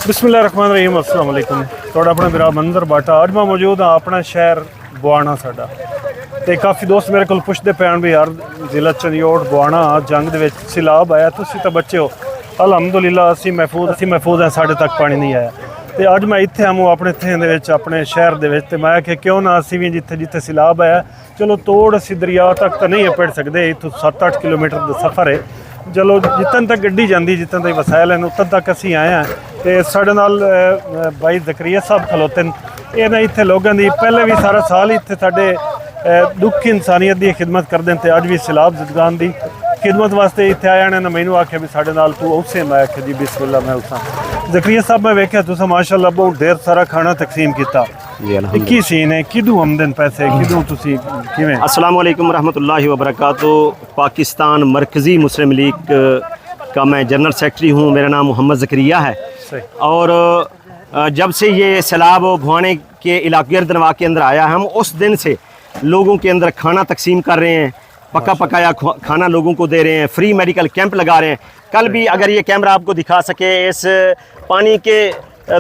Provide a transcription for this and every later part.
बिस्मिल्लाहिर्रहमानिर्रहीम अस्सलाम वालेकुम। थोड़ा अपना मेरा मंजर बाटा अज मैं मौजूद हाँ अपना शहर बुआना साडा ते काफ़ी दोस्त मेरे को पुछते पे भी यार जिला चंदियोट बुआना जंग दे विच सैलाब आया तुसीं तां बच्चे हो। अलहमदुलिल्लाह असी महफूज हैं, साढ़े तक पानी नहीं आया। तो अज मैं इत्थे आऊँ अपने इत्थे अपने शहर दे विच ते मैं आख्या क्यों ना असी भी जिथे जिथे सैलाब आया चलो तोड़ असी दरिया तक तो नहीं पड़ सकते, इतों 7-8 किलोमीटर का सफ़र है। चलो जितन तक गड्डी जाती जितन तक वसायल हैं उतन तक असी आए हैं। तो साढ़े नाल भाई जकरिया साहब खलोते हैं। इन्हें इतने लोगों की पहले भी सारा साल ही इतने साढ़े दुख इंसानियत की खिदमत करते हैं। अज भी सैलाब जदगान की खिदमत वास्ते इतने आया ने मैनू आख्या भी साढ़े नाल तू उसे मैं आख्या जी बिस्मिल्लाह मैं उसा। जकरिया साहब मैं वेख्या तुसा माशाअल्लाह बहुत ढेर सारा खाना तकसीम किया। की सीन है किदू आमदन पैसे किदू तुसी किवें? अस्सलाम वालेकुम रहमतुल्लाहि व बरकातुहू। पाकिस्तान मरकज़ी मुस्लिम लीग का मैं जनरल सेक्रेटरी हूँ। मेरा नाम मोहम्मद ज़करिया है। और जब से ये सैलाब भुआने के इलाके गर्दनवा के अंदर आया हम उस दिन से लोगों के अंदर खाना तकसीम कर रहे हैं, पका पकाया खाना लोगों को दे रहे हैं, फ्री मेडिकल कैंप लगा रहे हैं। कल भी अगर ये कैमरा आपको दिखा सके, इस पानी के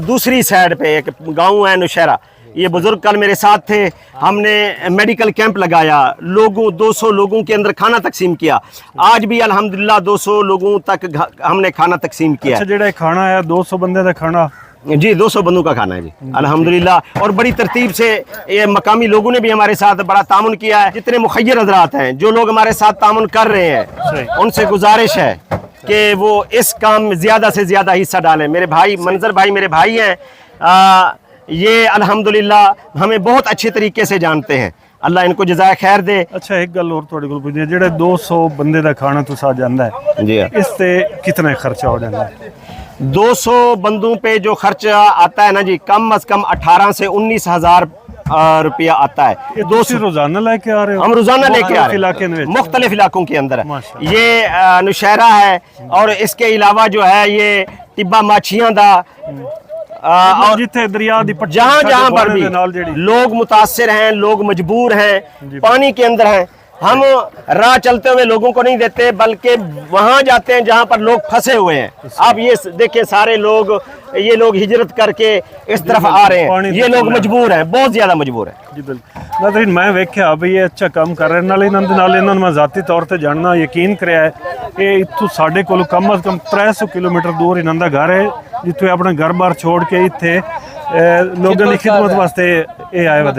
दूसरी साइड पे एक गांव है नौशहरा, ये बुज़ुर्ग कल मेरे साथ थे। हमने मेडिकल कैंप लगाया, 200 लोगों के अंदर खाना तकसीम किया। आज भी अल्हम्दुलिल्लाह 200 लोगों तक हमने खाना तकसीम किया। अच्छा जेड़ा खाना है 200 बंदे का खाना? जी 200 बंदों का खाना है जी अल्हम्दुलिल्लाह। और बड़ी तरतीब से ये मकामी लोगों ने भी हमारे साथ बड़ा तामुन किया है। जितने मुखय्यर हज़रात हैं जो लोग हमारे साथ तामुन कर रहे हैं उनसे गुजारिश है कि वो इस काम में ज़्यादा से ज़्यादा हिस्सा डालें। मेरे भाई मंजर भाई मेरे भाई हैं, ये अल्हम्दुलिल्लाह हमें बहुत अच्छे तरीके से जानते हैं। अल्लाह इनको जज़ाए खैर दे। अच्छा एक गल और तुहाडे कोल पुछनी है, जेड़ा 200 बंदे का खाना तुसा जांदा है जी इस ते कितना खर्चा हो जाता है? 200 बंदों पे जो खर्चा आता है ना जी, कम अज़ कम 18 से 19 हज़ार रुपया आता है। 200 रोजाना लेके आ रहे हो? हम रोजाना लेके आ रहे हैं मुख्तलिफ इलाकों के अंदर। ये नौशहरा है और इसके अलावा जो है ये टिब्बा माछियां दा और जिथे दरिया जहाँ जहाँ पर भी लोग मुतासिर हैं, लोग मजबूर हैं, पानी के अंदर हैं। हम राह चलते हुए लोगों को नहीं देते बल्कि वहाँ जाते हैं जहाँ पर लोग फंसे हुए हैं। आप ये देखिए सारे लोग ये लोग हिजरत करके इस तरफ आ रहे हैं। ये लोग मजबूर हैं, बहुत ज़्यादा मजबूर हैं जी। बिल्कुल नाज़रीन मैं वेख्या भी ये अच्छा काम कर रहे हैं। इन्होंने मैं ज़ाती तौर पर जानना यकीन कराया है कि इतों साढ़े को कम अज़ कम 300 किलोमीटर दूर इन्हों घर है जितों अपना घर बार छोड़ के इतने लोगों की खिदमत वास्ते ये आए वह।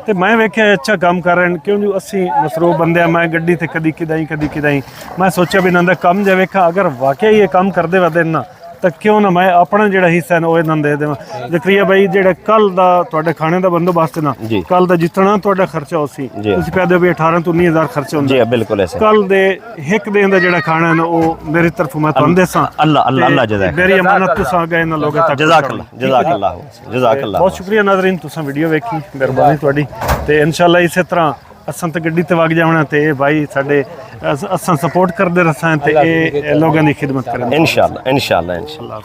तो मैं वेख्या अच्छा काम कर रहे हैं क्योंकि असी मसरूफ बंदे मैं गड्डी ते कदी किदाई मैं सोचा भी इन्होंने कम जो वेखा अगर वाकई ये काम करते वह ना तो क्यों ना मैं अपना जो हिस्सा है वो इन्होंने दे देव। जकरिया भाई जो कल का तुहाडे खाने का बंदोबस्त है ना, कल का जितना तुहाडा खर्चा उसी तुसीं कह दो भी 18 तो 19 हज़ार खर्चा होंदा है। बिल्कुल ऐसे कल दे एक दिन का जो खाना है ना वो मेरी तरफ मैं तुहानू देसां। अल्लाह जज़ाक मेरी अमानत तुसां गए इन्हां लोगों तक। जज़ाकल्लाह। बहुत शुक्रिया नाज़रीन तुसां वीडियो वेखी, मेहरबानी तुहाडी। ते इंशाअल्लाह इसे तरह असां तो गड्डी ते वग जावना ते भाई साडे असां सपोर्ट करते रसां ते लोगों की खिदमत करें इंशाअल्लाह।